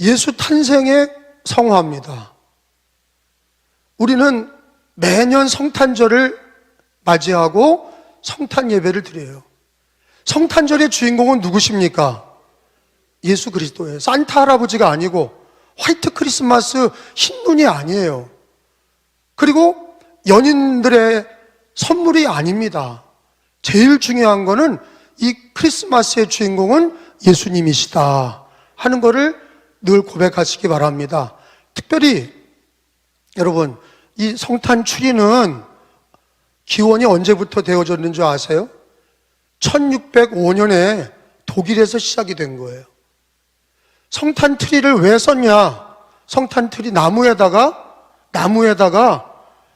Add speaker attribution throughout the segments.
Speaker 1: 예수 탄생의 성화입니다. 우리는 매년 성탄절을 맞이하고 성탄 예배를 드려요. 성탄절의 주인공은 누구십니까? 예수 그리스도예요. 산타 할아버지가 아니고 화이트 크리스마스 흰 눈이 아니에요. 그리고 연인들의 선물이 아닙니다. 제일 중요한 거는 이 크리스마스의 주인공은 예수님이시다 하는 거를 늘 고백하시기 바랍니다. 특별히 여러분, 이 성탄 추리는 기원이 언제부터 되어졌는 줄 아세요? 1605년에 독일에서 시작이 된 거예요. 성탄 트리를 왜 썼냐? 성탄 트리 나무에다가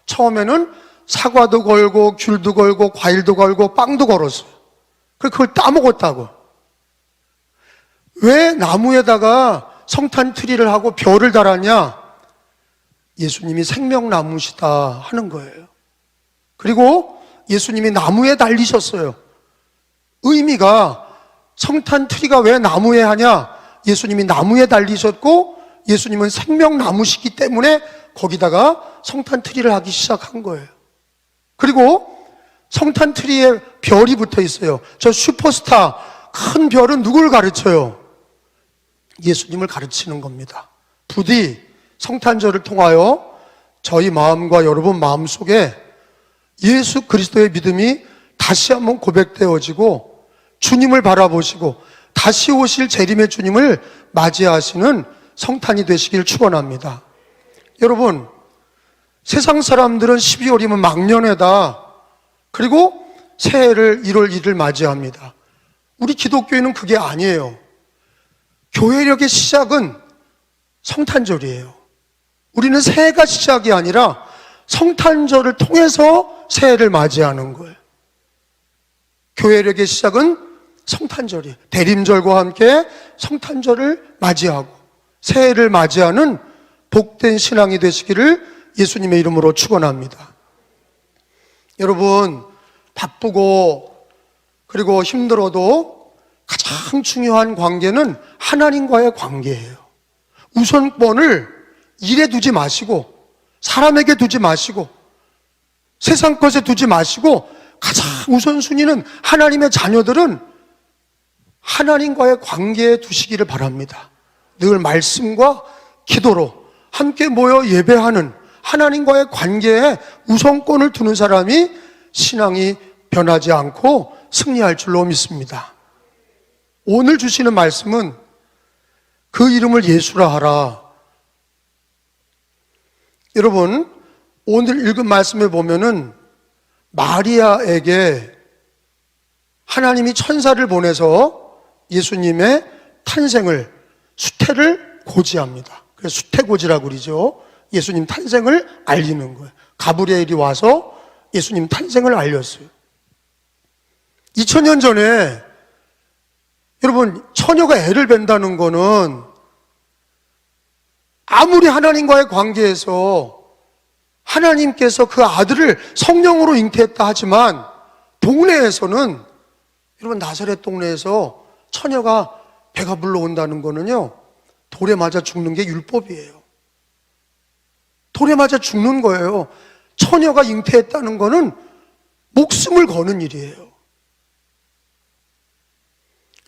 Speaker 1: 처음에는 사과도 걸고 귤도 걸고 과일도 걸고 빵도 걸었어요. 그걸 따먹었다고. 왜 나무에다가 성탄 트리를 하고 별을 달았냐? 예수님이 생명나무시다 하는 거예요. 그리고 예수님이 나무에 달리셨어요. 의미가 성탄 트리가 왜 나무에 하냐? 예수님이 나무에 달리셨고 예수님은 생명나무시기 때문에 거기다가 성탄 트리를 하기 시작한 거예요. 그리고 성탄 트리에 별이 붙어 있어요. 저 슈퍼스타 큰 별은 누구를 가르쳐요? 예수님을 가르치는 겁니다. 부디 성탄절을 통하여 저희 마음과 여러분 마음 속에 예수 그리스도의 믿음이 다시 한번 고백되어지고 주님을 바라보시고 다시 오실 재림의 주님을 맞이하시는 성탄이 되시길 축원합니다. 여러분, 세상 사람들은 12월이면 막년회다. 그리고 새해를 1월 1일 맞이합니다. 우리 기독교인은 그게 아니에요. 교회력의 시작은 성탄절이에요. 우리는 새해가 시작이 아니라 성탄절을 통해서 새해를 맞이하는 거예요. 교회력의 시작은 성탄절이에요. 대림절과 함께 성탄절을 맞이하고 새해를 맞이하는 복된 신앙이 되시기를 예수님의 이름으로 축원합니다. 여러분, 바쁘고 그리고 힘들어도 가장 중요한 관계는 하나님과의 관계예요. 우선권을 일에 두지 마시고 사람에게 두지 마시고 세상 것에 두지 마시고 가장 우선순위는 하나님의 자녀들은 하나님과의 관계에 두시기를 바랍니다. 늘 말씀과 기도로 함께 모여 예배하는 하나님과의 관계에 우선권을 두는 사람이 신앙이 변하지 않고 승리할 줄로 믿습니다. 오늘 주시는 말씀은 그 이름을 예수라 하라. 여러분, 오늘 읽은 말씀에 보면은 마리아에게 하나님이 천사를 보내서 예수님의 탄생을, 수태를 고지합니다. 그래서 수태고지라고 그러죠. 예수님 탄생을 알리는 거예요. 가브리엘이 와서 예수님 탄생을 알렸어요. 2000년 전에 여러분, 처녀가 애를 뵌다는 거는 아무리 하나님과의 관계에서 하나님께서 그 아들을 성령으로 잉태했다 하지만 동네에서는, 여러분, 나사렛 동네에서 처녀가 배가 불러온다는 거는요, 돌에 맞아 죽는 게 율법이에요. 돌에 맞아 죽는 거예요. 처녀가 잉태했다는 거는 목숨을 거는 일이에요.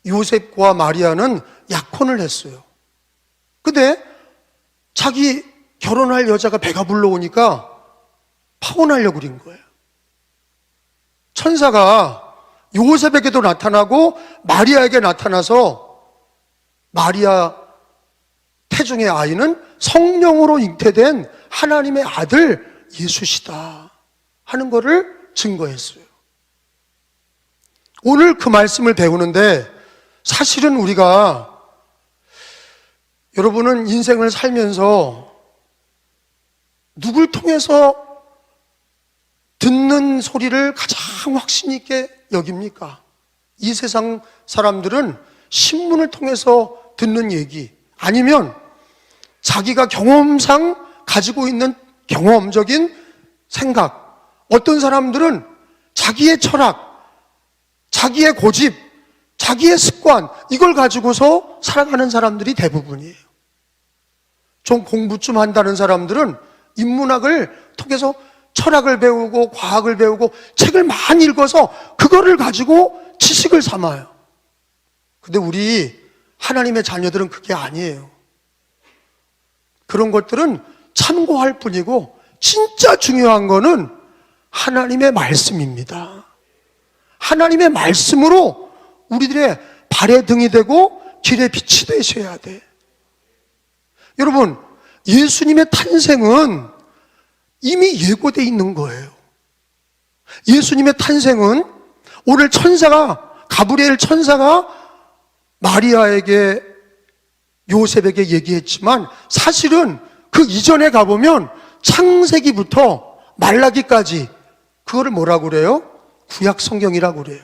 Speaker 1: 요셉과 마리아는 약혼을 했어요. 근데 자기 결혼할 여자가 배가 불러오니까 파혼하려고 그린 거예요. 천사가 요셉에게도 나타나고 마리아에게 나타나서 마리아 태중의 아이는 성령으로 잉태된 하나님의 아들 예수시다 하는 것을 증거했어요. 오늘 그 말씀을 배우는데 사실은 우리가, 여러분은 인생을 살면서 누굴 통해서 듣는 소리를 가장 확신 있게 여깁니까? 이 세상 사람들은 신문을 통해서 듣는 얘기, 아니면 자기가 경험상 가지고 있는 경험적인 생각, 어떤 사람들은 자기의 철학, 자기의 고집, 자기의 습관, 이걸 가지고서 살아가는 사람들이 대부분이에요. 좀 공부 좀 한다는 사람들은 인문학을 통해서 철학을 배우고 과학을 배우고 책을 많이 읽어서 그거를 가지고 지식을 삼아요. 근데 우리 하나님의 자녀들은 그게 아니에요. 그런 것들은 참고할 뿐이고 진짜 중요한 거는 하나님의 말씀입니다. 하나님의 말씀으로 우리들의 발의 등이 되고 길의 빛이 되셔야 돼. 여러분, 예수님의 탄생은 이미 예고되어 있는 거예요. 예수님의 탄생은 오늘 가브리엘 천사가 마리아에게, 요셉에게 얘기했지만 사실은 그 이전에 가보면 창세기부터 말라기까지 그거를 뭐라고 그래요? 구약 성경이라고 그래요.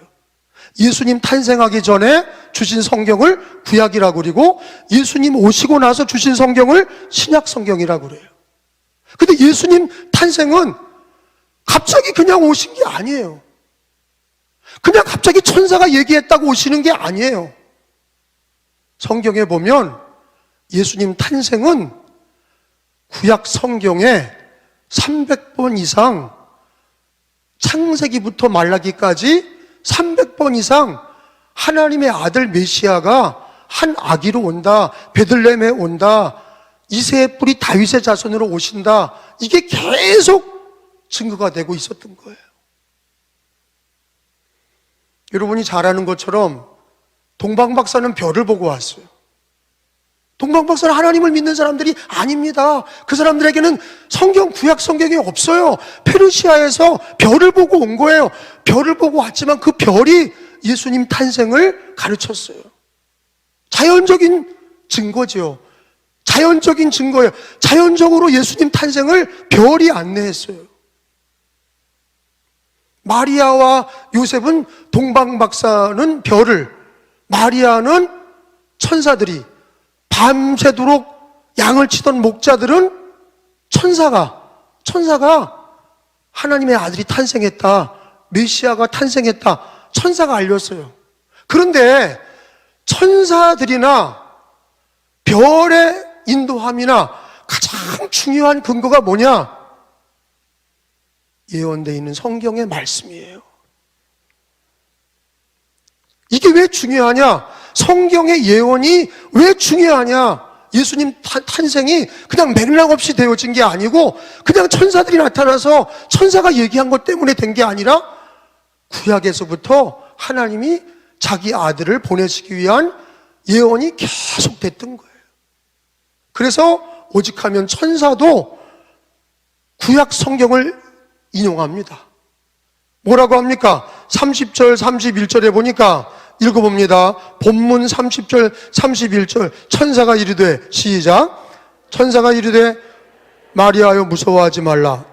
Speaker 1: 예수님 탄생하기 전에 주신 성경을 구약이라고 그러고 예수님 오시고 나서 주신 성경을 신약 성경이라고 그래요. 근데 예수님 탄생은 갑자기 그냥 오신 게 아니에요. 그냥 갑자기 천사가 얘기했다고 오시는 게 아니에요. 성경에 보면 예수님 탄생은 구약 성경에 300번 이상, 창세기부터 말라기까지 300번 이상 하나님의 아들 메시아가 한 아기로 온다, 베들레헴에 온다, 이새의 뿌리 다윗의 자손으로 오신다, 이게 계속 증거가 되고 있었던 거예요. 여러분이 잘 아는 것처럼 동방박사는 별을 보고 왔어요. 동방박사는 하나님을 믿는 사람들이 아닙니다. 그 사람들에게는 성경, 구약 성경이 없어요. 페르시아에서 별을 보고 온 거예요. 별을 보고 왔지만 그 별이 예수님 탄생을 가르쳤어요. 자연적인 증거죠. 자연적인 증거예요. 자연적으로 예수님 탄생을 별이 안내했어요. 마리아와 요셉은 동방박사는 별을, 마리아는 천사들이, 밤새도록 양을 치던 목자들은 천사가 하나님의 아들이 탄생했다, 메시아가 탄생했다, 천사가 알렸어요. 그런데 천사들이나 별의 인도함이나 가장 중요한 근거가 뭐냐? 예언되어 있는 성경의 말씀이에요. 이게 왜 중요하냐? 성경의 예언이 왜 중요하냐? 예수님 탄생이 그냥 맥락 없이 되어진 게 아니고 그냥 천사들이 나타나서 천사가 얘기한 것 때문에 된 게 아니라 구약에서부터 하나님이 자기 아들을 보내시기 위한 예언이 계속 됐던 거예요. 그래서 오직하면 천사도 구약 성경을 인용합니다. 뭐라고 합니까? 30절, 31절에 보니까 읽어봅니다. 본문 30절, 31절. 천사가 이르되, 시작. 천사가 이르되, 마리아여 무서워하지 말라.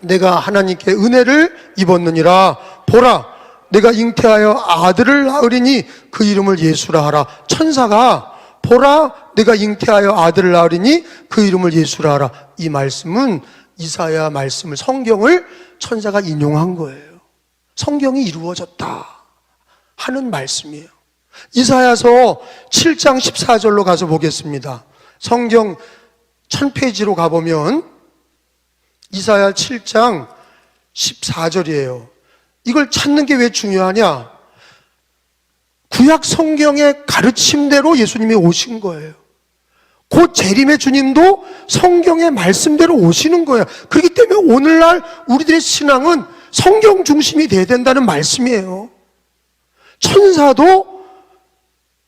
Speaker 1: 내가 하나님께 은혜를 입었느니라. 보라, 내가 잉태하여 아들을 낳으리니 그 이름을 예수라 하라. 천사가 보라, 내가 잉태하여 아들을 낳으리니 그 이름을 예수라 하라. 이 말씀은 이사야 말씀을, 성경을 천사가 인용한 거예요. 성경이 이루어졌다 하는 말씀이에요. 이사야서 7장 14절로 가서 보겠습니다. 성경 1000페이지로 가보면 이사야 7장 14절이에요. 이걸 찾는 게 왜 중요하냐? 구약 성경의 가르침대로 예수님이 오신 거예요. 곧 재림의 주님도 성경의 말씀대로 오시는 거예요. 그렇기 때문에 오늘날 우리들의 신앙은 성경 중심이 돼야 된다는 말씀이에요. 천사도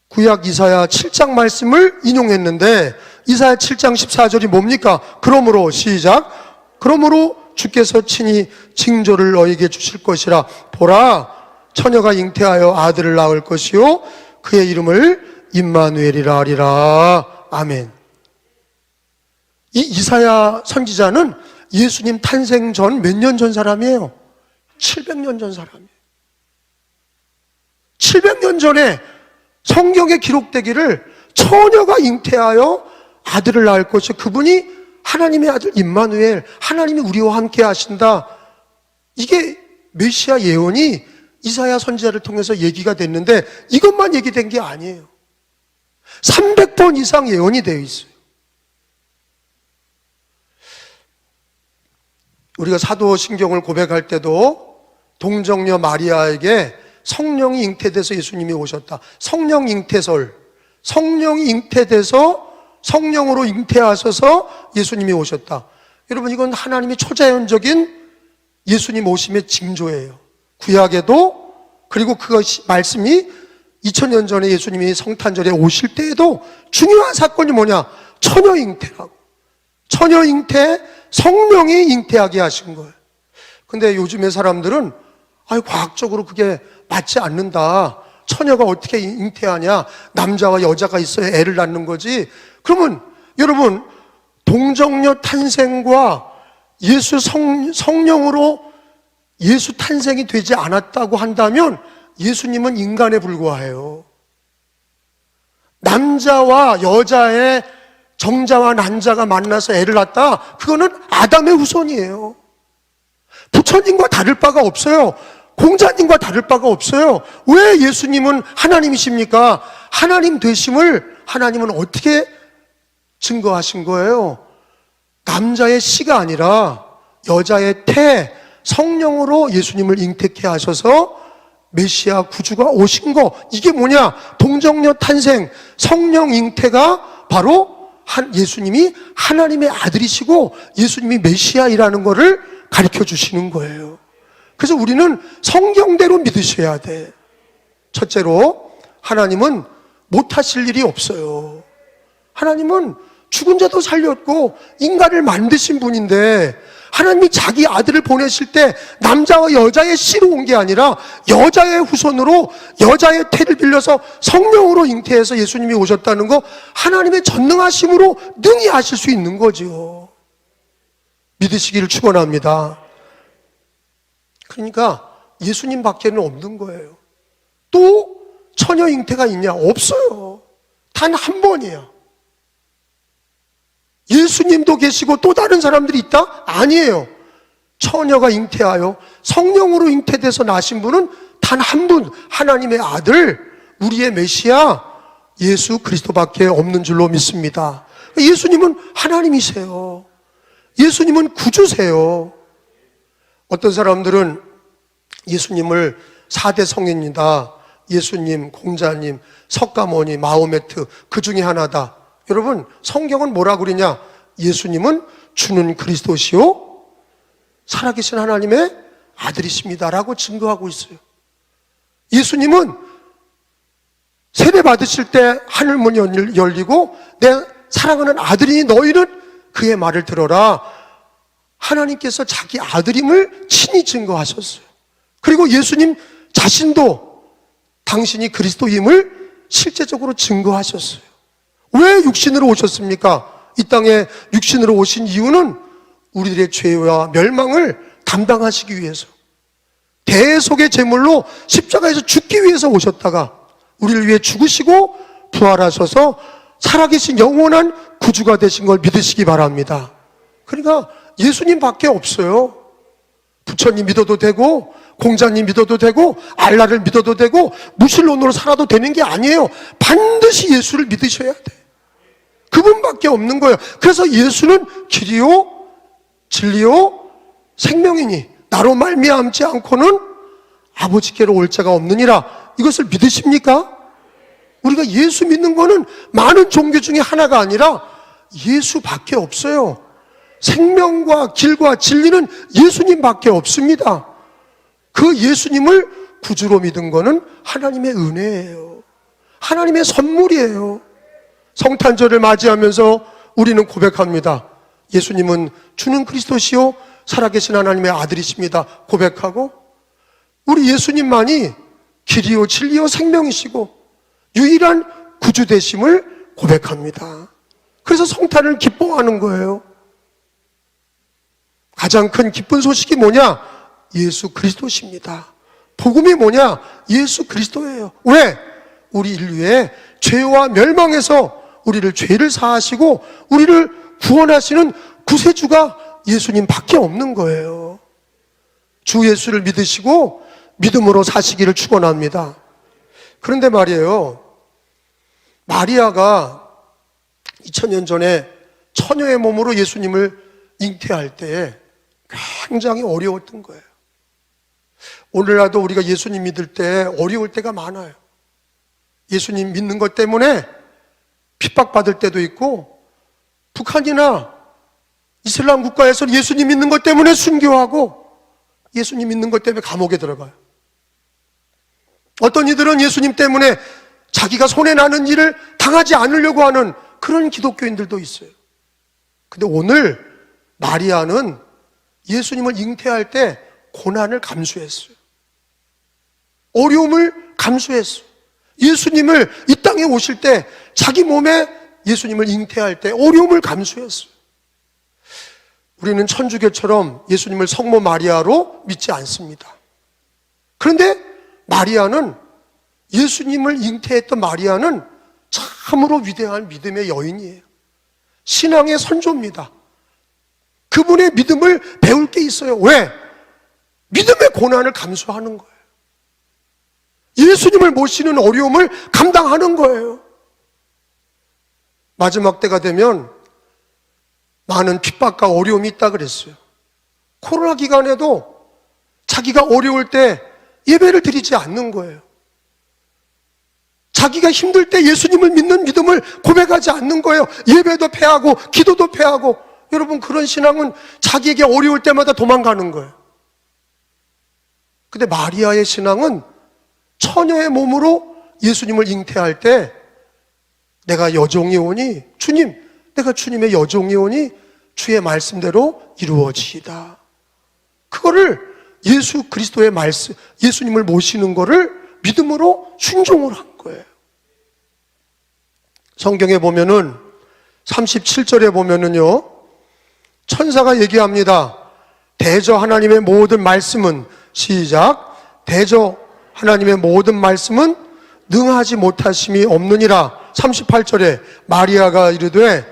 Speaker 1: 구약 이사야 7장 말씀을 인용했는데 이사야 7장 14절이 뭡니까? 그러므로, 시작. 그러므로 주께서 친히 징조를 너에게 주실 것이라. 보라, 처녀가 잉태하여 아들을 낳을 것이요 그의 이름을 임마누엘이라 하리라. 아멘. 이 이사야 선지자는 예수님 탄생 전 몇 년 전 사람이에요? 700년 전 사람이에요. 700년 전에 성경에 기록되기를 처녀가 잉태하여 아들을 낳을 것이, 그분이 하나님의 아들 임마누엘, 하나님이 우리와 함께 하신다. 이게 메시아 예언이 이사야 선지자를 통해서 얘기가 됐는데 이것만 얘기된 게 아니에요. 300번 이상 예언이 되어 있어요. 우리가 사도신경을 고백할 때도 동정녀 마리아에게 성령이 잉태돼서 예수님이 오셨다. 성령 잉태설, 성령이 잉태돼서 성령으로 잉태하셔서 예수님이 오셨다. 여러분, 이건 하나님이 초자연적인 예수님 오심의 징조예요. 구약에도, 그리고 그것이 말씀이 2000년 전에 예수님이 성탄절에 오실 때에도 중요한 사건이 뭐냐? 처녀 잉태라고. 처녀 잉태, 성령이 잉태하게 하신 거예요. 근데 요즘의 사람들은 과학적으로 그게 맞지 않는다. 처녀가 어떻게 잉태하냐? 남자와 여자가 있어야 애를 낳는 거지. 그러면 여러분, 동정녀 탄생과 예수 성령으로 예수 탄생이 되지 않았다고 한다면 예수님은 인간에 불과해요. 남자와 여자의 정자와 난자가 만나서 애를 낳았다. 그거는 아담의 후손이에요. 부처님과 다를 바가 없어요. 공자님과 다를 바가 없어요. 왜 예수님은 하나님이십니까? 하나님 되심을 하나님은 어떻게 증거하신 거예요? 남자의 씨가 아니라 여자의 태, 성령으로 예수님을 잉태케 하셔서 메시아 구주가 오신 거. 이게 뭐냐? 동정녀 탄생, 성령 잉태가 바로 예수님이 하나님의 아들이시고 예수님이 메시아이라는 것을 가르쳐 주시는 거예요. 그래서 우리는 성경대로 믿으셔야 돼. 첫째로, 하나님은 못하실 일이 없어요. 하나님은 죽은 자도 살렸고 인간을 만드신 분인데, 하나님이 자기 아들을 보내실 때 남자와 여자의 씨로 온 게 아니라 여자의 후손으로 여자의 태를 빌려서 성령으로 잉태해서 예수님이 오셨다는 거, 하나님의 전능하심으로 능히 하실 수 있는 거죠. 믿으시기를 축원합니다. 그러니까 예수님 밖에는 없는 거예요. 또 처녀 잉태가 있냐? 없어요. 단 한 번이야. 예수님도 계시고 또 다른 사람들이 있다? 아니에요. 처녀가 잉태하여 성령으로 잉태돼서 나신 분은 단 한 분, 하나님의 아들, 우리의 메시아 예수 그리스도밖에 없는 줄로 믿습니다. 예수님은 하나님이세요. 예수님은 구주세요. 어떤 사람들은 예수님을 4대 성인이다, 예수님, 공자님, 석가모니, 마호메트 그 중에 하나다. 여러분, 성경은 뭐라 그러냐? 예수님은 주는 그리스도시요 살아계신 하나님의 아들이십니다라고 증거하고 있어요. 예수님은 세례 받으실 때 하늘문이 열리고 내 사랑하는 아들이니 너희는 그의 말을 들어라. 하나님께서 자기 아들임을 친히 증거하셨어요. 그리고 예수님 자신도 당신이 그리스도임을 실제적으로 증거하셨어요. 왜 육신으로 오셨습니까? 이 땅에 육신으로 오신 이유는 우리들의 죄와 멸망을 담당하시기 위해서, 대속의 제물로 십자가에서 죽기 위해서 오셨다가 우리를 위해 죽으시고 부활하셔서 살아계신 영원한 구주가 되신 걸 믿으시기 바랍니다. 그러니까 예수님 밖에 없어요. 부처님 믿어도 되고 공자님 믿어도 되고 알라를 믿어도 되고 무신론으로 살아도 되는 게 아니에요. 반드시 예수를 믿으셔야 돼. 그분밖에 없는 거예요. 그래서 예수는 길이요 진리요 생명이니 나로 말미암지 않고는 아버지께로 올 자가 없느니라. 이것을 믿으십니까? 우리가 예수 믿는 거는 많은 종교 중에 하나가 아니라 예수밖에 없어요. 생명과 길과 진리는 예수님밖에 없습니다. 그 예수님을 구주로 믿은 거는 하나님의 은혜예요. 하나님의 선물이에요. 성탄절을 맞이하면서 우리는 고백합니다. 예수님은 주는 그리스도시요 살아계신 하나님의 아들이십니다. 고백하고 우리 예수님만이 길이요 진리요 생명이시고 유일한 구주 되심을 고백합니다. 그래서 성탄을 기뻐하는 거예요. 가장 큰 기쁜 소식이 뭐냐? 예수 그리스도십니다. 복음이 뭐냐? 예수 그리스도예요. 왜? 우리 인류의 죄와 멸망에서 우리를 죄를 사하시고 우리를 구원하시는 구세주가 예수님 밖에 없는 거예요. 주 예수를 믿으시고 믿음으로 사시기를 축원합니다. 그런데 말이에요, 마리아가 2000년 전에 처녀의 몸으로 예수님을 잉태할 때에 굉장히 어려웠던 거예요. 오늘날도 우리가 예수님 믿을 때 어려울 때가 많아요. 예수님 믿는 것 때문에 핍박받을 때도 있고, 북한이나 이슬람 국가에서 예수님 믿는 것 때문에 순교하고, 예수님 믿는 것 때문에 감옥에 들어가요. 어떤 이들은 예수님 때문에 자기가 손해나는 일을 당하지 않으려고 하는 그런 기독교인들도 있어요. 근데 오늘 마리아는 예수님을 잉태할 때 고난을 감수했어요. 어려움을 감수했어요. 예수님을 이 땅에 오실 때 자기 몸에 예수님을 잉태할 때 어려움을 감수했어요. 우리는 천주교처럼 예수님을 성모 마리아로 믿지 않습니다. 그런데 마리아는, 예수님을 잉태했던 마리아는 참으로 위대한 믿음의 여인이에요. 신앙의 선조입니다. 그분의 믿음을 배울 게 있어요. 왜? 믿음의 고난을 감수하는 거예요. 예수님을 모시는 어려움을 감당하는 거예요. 마지막 때가 되면 많은 핍박과 어려움이 있다 그랬어요. 코로나 기간에도 자기가 어려울 때 예배를 드리지 않는 거예요. 자기가 힘들 때 예수님을 믿는 믿음을 고백하지 않는 거예요. 예배도 패하고 기도도 패하고. 여러분, 그런 신앙은 자기에게 어려울 때마다 도망가는 거예요. 근데 마리아의 신앙은 처녀의 몸으로 예수님을 잉태할 때 내가 여종이 오니, 주님, 내가 주님의 여종이 오니 주의 말씀대로 이루어지이다. 그거를 예수 그리스도의 말씀, 예수님을 모시는 거를 믿음으로 순종을 한 거예요. 성경에 보면은 37절에 보면은요, 천사가 얘기합니다. 대저 하나님의 모든 말씀은, 시작, 대저 하나님의 모든 말씀은 능하지 못하심이 없느니라. 38절에 마리아가 이르되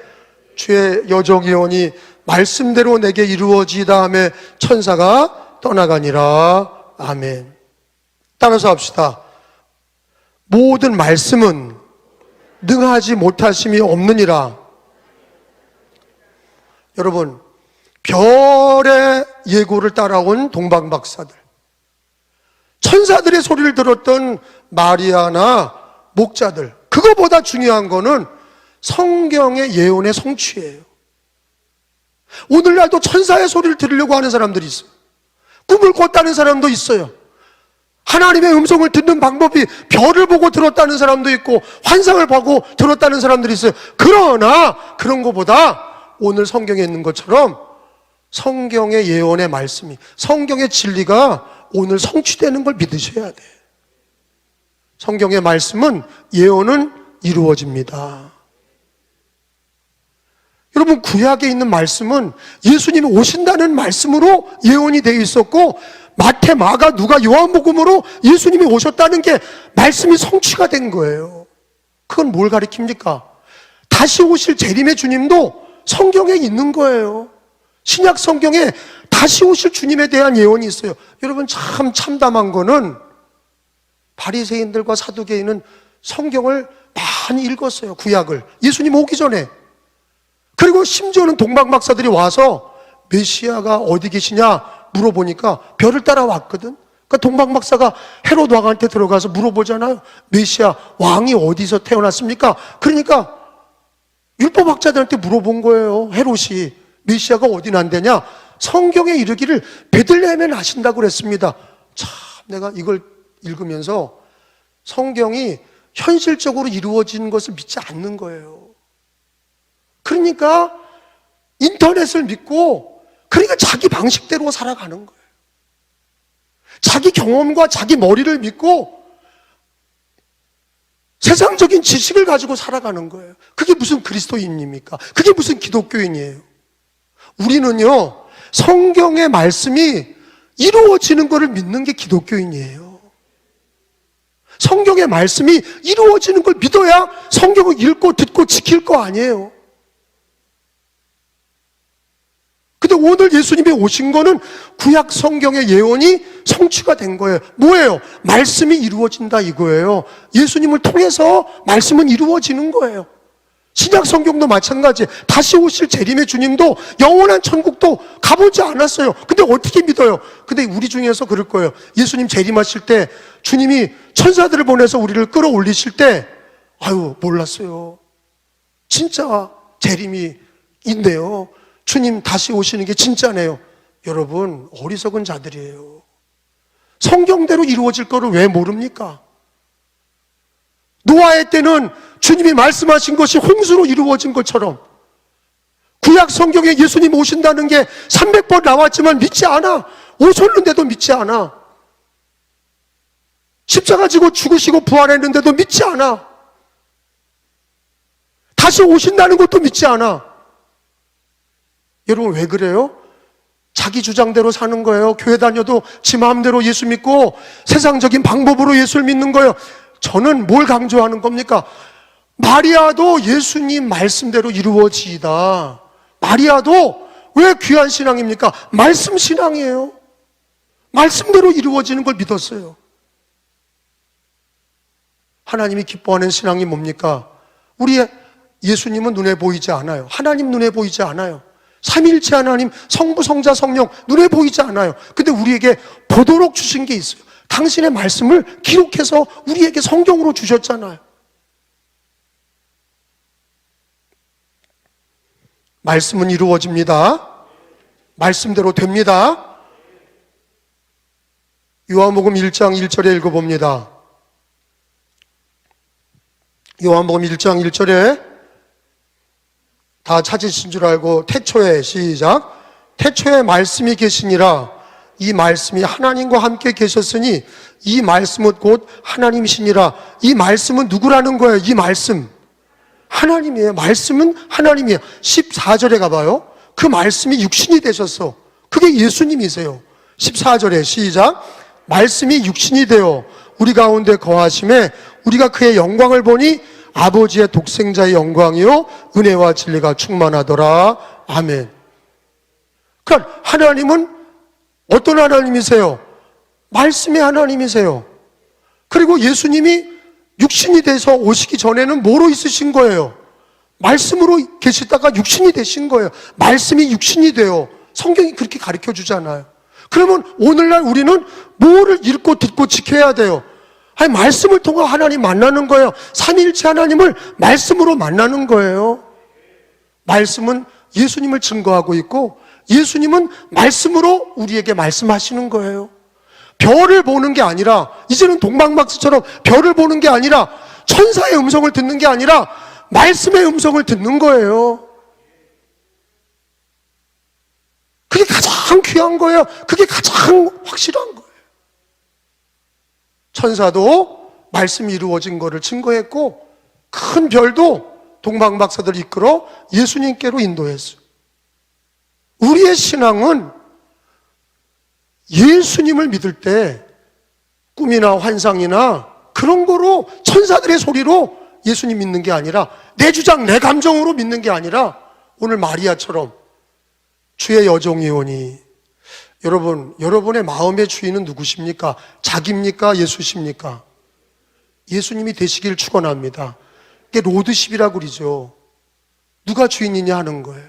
Speaker 1: 주의 여종이 오니 말씀대로 내게 이루어지이다 하며 천사가 떠나가니라. 아멘. 따라서 합시다. 모든 말씀은 능하지 못하심이 없느니라. 여러분, 별의 예고를 따라온 동방박사들, 천사들의 소리를 들었던 마리아나 목자들, 그거보다 중요한 거는 성경의 예언의 성취예요. 오늘날도 천사의 소리를 들으려고 하는 사람들이 있어요. 꿈을 꿨다는 사람도 있어요. 하나님의 음성을 듣는 방법이 별을 보고 들었다는 사람도 있고 환상을 보고 들었다는 사람들이 있어요. 그러나 그런 것보다 오늘 성경에 있는 것처럼 성경의 예언의 말씀이, 성경의 진리가 오늘 성취되는 걸 믿으셔야 돼요. 성경의 말씀은, 예언은 이루어집니다. 여러분, 구약에 있는 말씀은 예수님이 오신다는 말씀으로 예언이 되어 있었고, 마태, 마가, 누가, 요한복음으로 예수님이 오셨다는 게 말씀이 성취가 된 거예요. 그건 뭘 가리킵니까? 다시 오실 재림의 주님도 성경에 있는 거예요. 신약 성경에 다시 오실 주님에 대한 예언이 있어요. 여러분, 참 참담한 거는 바리새인들과 사두개인은 성경을 많이 읽었어요. 구약을, 예수님 오기 전에. 그리고 심지어는 동방박사들이 와서 메시아가 어디 계시냐 물어보니까 별을 따라왔거든. 그러니까 동방박사가 헤롯 왕한테 들어가서 물어보잖아요. 메시아 왕이 어디서 태어났습니까? 그러니까 율법학자들한테 물어본 거예요. 헤롯이 메시아가 어디 난대냐. 성경에 이르기를 베들레헴에 나신다고 그랬습니다. 참, 내가 이걸 읽으면서 성경이 현실적으로 이루어지는 것을 믿지 않는 거예요. 그러니까 인터넷을 믿고, 그러니까 자기 방식대로 살아가는 거예요. 자기 경험과 자기 머리를 믿고 세상적인 지식을 가지고 살아가는 거예요. 그게 무슨 그리스도인입니까? 그게 무슨 기독교인이에요? 우리는요, 성경의 말씀이 이루어지는 것을 믿는 게 기독교인이에요. 성경의 말씀이 이루어지는 걸 믿어야 성경을 읽고 듣고 지킬 거 아니에요. 근데 오늘 예수님이 오신 거는 구약 성경의 예언이 성취가 된 거예요. 뭐예요? 말씀이 이루어진다 이거예요. 예수님을 통해서 말씀은 이루어지는 거예요. 신약 성경도 마찬가지. 다시 오실 재림의 주님도 영원한 천국도 가보지 않았어요. 근데 어떻게 믿어요? 근데 우리 중에서 그럴 거예요. 예수님 재림하실 때 주님이 천사들을 보내서 우리를 끌어올리실 때 아유 몰랐어요. 진짜 재림이 있네요. 주님 다시 오시는 게 진짜네요. 여러분 어리석은 자들이에요. 성경대로 이루어질 거를 왜 모릅니까? 노아의 때는 주님이 말씀하신 것이 홍수로 이루어진 것처럼 구약 성경에 예수님 오신다는 게 300번 나왔지만 믿지 않아. 오셨는데도 믿지 않아. 십자가 지고 죽으시고 부활했는데도 믿지 않아. 다시 오신다는 것도 믿지 않아. 여러분 왜 그래요? 자기 주장대로 사는 거예요. 교회 다녀도 지 마음대로 예수 믿고 세상적인 방법으로 예수를 믿는 거예요. 저는 뭘 강조하는 겁니까? 마리아도 예수님 말씀대로 이루어지이다. 마리아도 왜 귀한 신앙입니까? 말씀 신앙이에요. 말씀대로 이루어지는 걸 믿었어요. 하나님이 기뻐하는 신앙이 뭡니까? 우리 예수님은 눈에 보이지 않아요. 하나님 눈에 보이지 않아요. 삼위일체 하나님, 성부, 성자, 성령 눈에 보이지 않아요. 근데 우리에게 보도록 주신 게 있어요. 당신의 말씀을 기록해서 우리에게 성경으로 주셨잖아요. 말씀은 이루어집니다. 말씀대로 됩니다. 요한복음 1장 1절에 읽어봅니다. 요한복음 1장 1절에 다 찾으신 줄 알고 태초에 시작. 태초에 말씀이 계시니라. 이 말씀이 하나님과 함께 계셨으니 이 말씀은 곧 하나님이시니라. 이 말씀은 누구라는 거예요? 이 말씀 하나님이에요. 말씀은 하나님이에요. 14절에 가봐요. 그 말씀이 육신이 되셨어. 그게 예수님이세요. 14절에 시작. 말씀이 육신이 되어 우리 가운데 거하심에 우리가 그의 영광을 보니 아버지의 독생자의 영광이요 은혜와 진리가 충만하더라. 아멘. 그러니까 하나님은 어떤 하나님이세요? 말씀의 하나님이세요. 그리고 예수님이 육신이 돼서 오시기 전에는 뭐로 있으신 거예요? 말씀으로 계시다가 육신이 되신 거예요. 말씀이 육신이 돼요. 성경이 그렇게 가르쳐 주잖아요. 그러면 오늘날 우리는 뭐를 읽고 듣고 지켜야 돼요? 아니, 말씀을 통해 하나님 만나는 거예요. 삼위일체 하나님을 말씀으로 만나는 거예요. 말씀은 예수님을 증거하고 있고 예수님은 말씀으로 우리에게 말씀하시는 거예요. 별을 보는 게 아니라, 이제는 동방박스처럼 별을 보는 게 아니라 천사의 음성을 듣는 게 아니라 말씀의 음성을 듣는 거예요. 그게 가장 귀한 거예요. 그게 가장 확실한 거예요. 천사도 말씀이 이루어진 거를 증거했고 큰 별도 동방박사들 이끌어 예수님께로 인도했어요. 우리의 신앙은 예수님을 믿을 때 꿈이나 환상이나 그런 거로 천사들의 소리로 예수님 믿는 게 아니라 내 주장, 내 감정으로 믿는 게 아니라 오늘 마리아처럼 주의 여종이오니. 여러분, 여러분의 마음의 주인은 누구십니까? 자기입니까? 예수십니까? 예수님이 되시길 축원합니다. 이게 로드십이라고 그러죠. 누가 주인이냐 하는 거예요.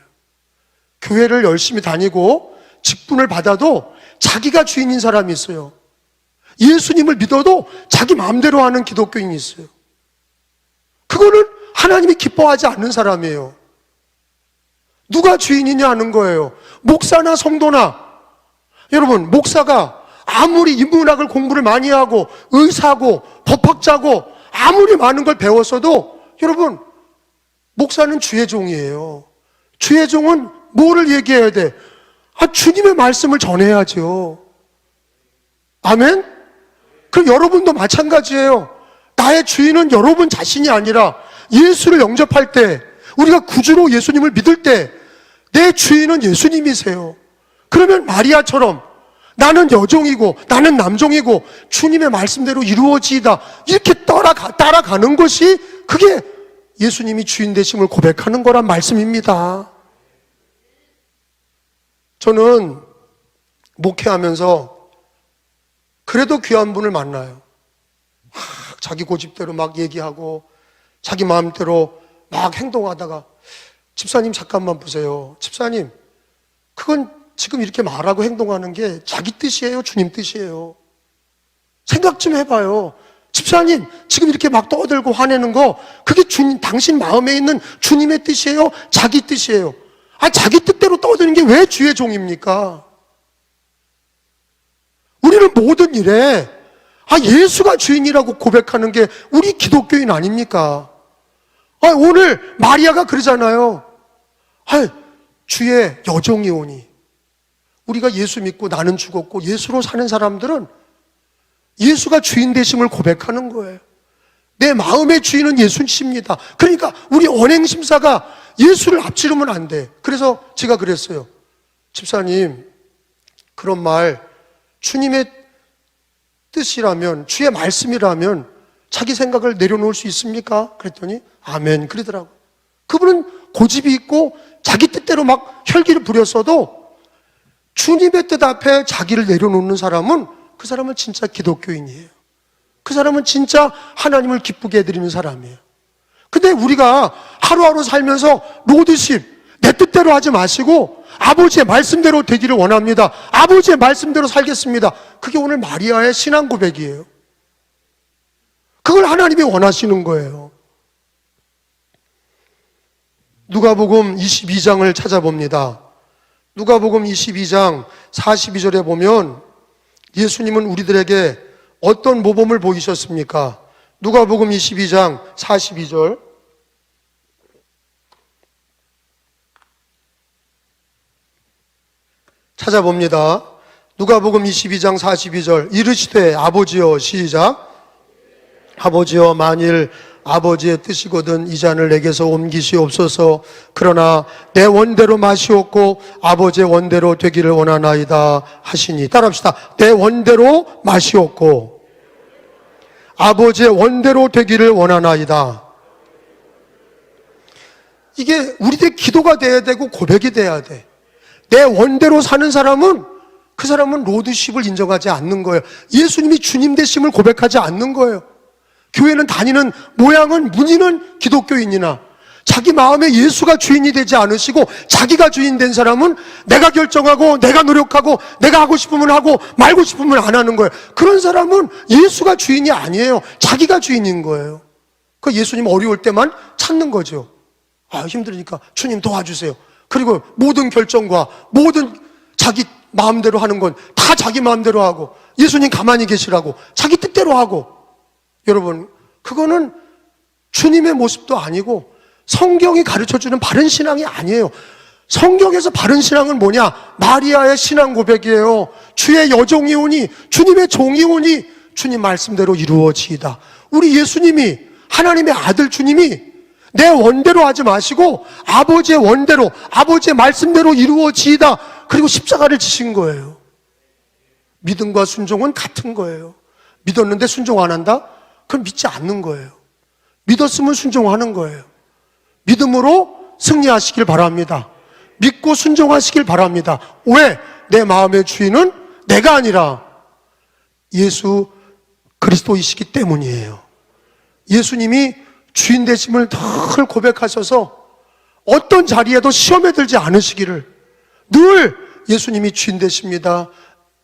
Speaker 1: 교회를 열심히 다니고 직분을 받아도 자기가 주인인 사람이 있어요. 예수님을 믿어도 자기 마음대로 하는 기독교인이 있어요. 그거는 하나님이 기뻐하지 않는 사람이에요. 누가 주인이냐 하는 거예요. 목사나 성도나. 여러분, 목사가 아무리 인문학을 공부를 많이 하고 의사고 법학자고 아무리 많은 걸 배웠어도 여러분, 목사는 주의 종이에요. 주의 종은 뭐를 얘기해야 돼? 주님의 말씀을 전해야죠. 아멘? 그럼 여러분도 마찬가지예요. 나의 주인은 여러분 자신이 아니라 예수를 영접할 때, 우리가 구주로 예수님을 믿을 때 내 주인은 예수님이세요. 그러면 마리아처럼 나는 여종이고 나는 남종이고 주님의 말씀대로 이루어지이다, 이렇게 따라가는 것이, 그게 예수님이 주인 되심을 고백하는 거란 말씀입니다. 저는 목회하면서 그래도 귀한 분을 만나요. 자기 고집대로 막 얘기하고 자기 마음대로 막 행동하다가 집사님 잠깐만 보세요. 집사님, 그건 지금 이렇게 말하고 행동하는 게 자기 뜻이에요? 주님 뜻이에요? 생각 좀 해봐요. 집사님, 지금 이렇게 막 떠들고 화내는 거, 그게 당신 마음에 있는 주님의 뜻이에요? 자기 뜻이에요? 자기 뜻대로 떠드는 게 왜 주의 종입니까? 우리는 모든 일에 예수가 주인이라고 고백하는 게 우리 기독교인 아닙니까? 오늘 마리아가 그러잖아요. 주의 여종이 오니. 우리가 예수 믿고 나는 죽었고 예수로 사는 사람들은 예수가 주인 되심을 고백하는 거예요. 내 마음의 주인은 예수십니다. 그러니까 우리 언행심사가 예수를 앞지르면 안 돼. 그래서 제가 그랬어요. 집사님, 그런 말 주님의 뜻이라면, 주의 말씀이라면 자기 생각을 내려놓을 수 있습니까? 그랬더니 아멘 그러더라고요. 그분은 고집이 있고 자기 뜻대로 막 혈기를 부렸어도 주님의 뜻 앞에 자기를 내려놓는 사람은, 그 사람은 진짜 기독교인이에요. 그 사람은 진짜 하나님을 기쁘게 해드리는 사람이에요. 근데 우리가 하루하루 살면서 로드십, 내 뜻대로 하지 마시고 아버지의 말씀대로 되기를 원합니다. 아버지의 말씀대로 살겠습니다. 그게 오늘 마리아의 신앙 고백이에요. 그걸 하나님이 원하시는 거예요. 누가복음 22장을 찾아봅니다. 누가복음 22장 42절에 보면 예수님은 우리들에게 어떤 모범을 보이셨습니까? 누가복음 22장 42절 찾아봅니다. 누가복음 22장 42절 이르시되 아버지여, 시작. 아버지여, 만일 아버지의 뜻이거든 이 잔을 내게서 옮기시옵소서. 그러나 내 원대로 마시옵고 아버지의 원대로 되기를 원하나이다 하시니. 따라합시다. 내 원대로 마시옵고 아버지의 원대로 되기를 원하나이다. 이게 우리들의 기도가 돼야 되고 고백이 돼야 돼. 내 원대로 사는 사람은, 그 사람은 로드십을 인정하지 않는 거예요. 예수님이 주님 되심을 고백하지 않는 거예요. 교회는 다니는 모양은, 문의는 기독교인이나 자기 마음에 예수가 주인이 되지 않으시고 자기가 주인 된 사람은 내가 결정하고 내가 노력하고 내가 하고 싶으면 하고 말고 싶으면 안 하는 거예요. 그런 사람은 예수가 주인이 아니에요. 자기가 주인인 거예요. 그 예수님 어려울 때만 찾는 거죠. 힘들으니까 주님 도와주세요. 그리고 모든 결정과 모든 자기 마음대로 하는 건 다 자기 마음대로 하고, 예수님 가만히 계시라고 자기 뜻대로 하고. 여러분, 그거는 주님의 모습도 아니고 성경이 가르쳐주는 바른 신앙이 아니에요. 성경에서 바른 신앙은 뭐냐? 마리아의 신앙 고백이에요. 주의 여종이 오니, 주님의 종이 오니 주님 말씀대로 이루어지이다. 우리 예수님이, 하나님의 아들 주님이 내 원대로 하지 마시고 아버지의 원대로, 아버지의 말씀대로 이루어지이다. 그리고 십자가를 지신 거예요. 믿음과 순종은 같은 거예요. 믿었는데 순종 안 한다? 그건 믿지 않는 거예요. 믿었으면 순종하는 거예요. 믿음으로 승리하시길 바랍니다. 믿고 순종하시길 바랍니다. 왜? 내 마음의 주인은 내가 아니라 예수 그리스도이시기 때문이에요. 예수님이 주인 되심을 늘 고백하셔서 어떤 자리에도 시험에 들지 않으시기를, 늘 예수님이 주인 되십니다.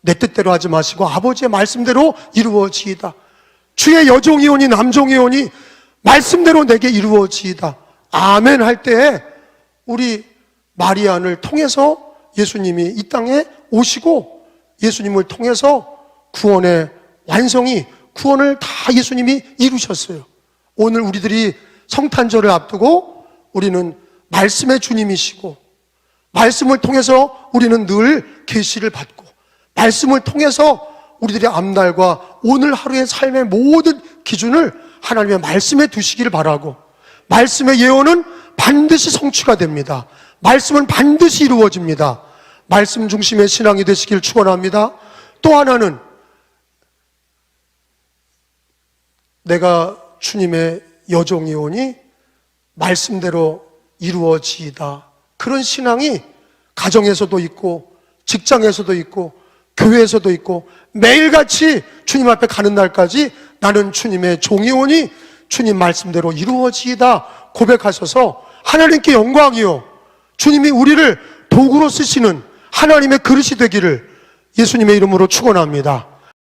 Speaker 1: 내 뜻대로 하지 마시고 아버지의 말씀대로 이루어지이다. 주의 여종이 오니 남종이 오니 말씀대로 내게 이루어지이다. 아멘 할 때에 우리 마리아를 통해서 예수님이 이 땅에 오시고, 예수님을 통해서 구원의 완성이, 구원을 다 예수님이 이루셨어요. 오늘 우리들이 성탄절을 앞두고 우리는 말씀의 주님이시고, 말씀을 통해서 우리는 늘 계시를 받고, 말씀을 통해서 우리들의 앞날과 오늘 하루의 삶의 모든 기준을 하나님의 말씀에 두시기를 바라고, 말씀의 예언은 반드시 성취가 됩니다. 말씀은 반드시 이루어집니다. 말씀 중심의 신앙이 되시길 축원합니다. 또 하나는, 내가 주님의 여종이 오니 말씀대로 이루어지이다. 그런 신앙이 가정에서도 있고 직장에서도 있고 교회에서도 있고 매일같이 주님 앞에 가는 날까지 나는 주님의 종이 오니 주님 말씀대로 이루어지이다 고백하셔서 하나님께 영광이요, 주님이 우리를 도구로 쓰시는 하나님의 그릇이 되기를 예수님의 이름으로 축원합니다.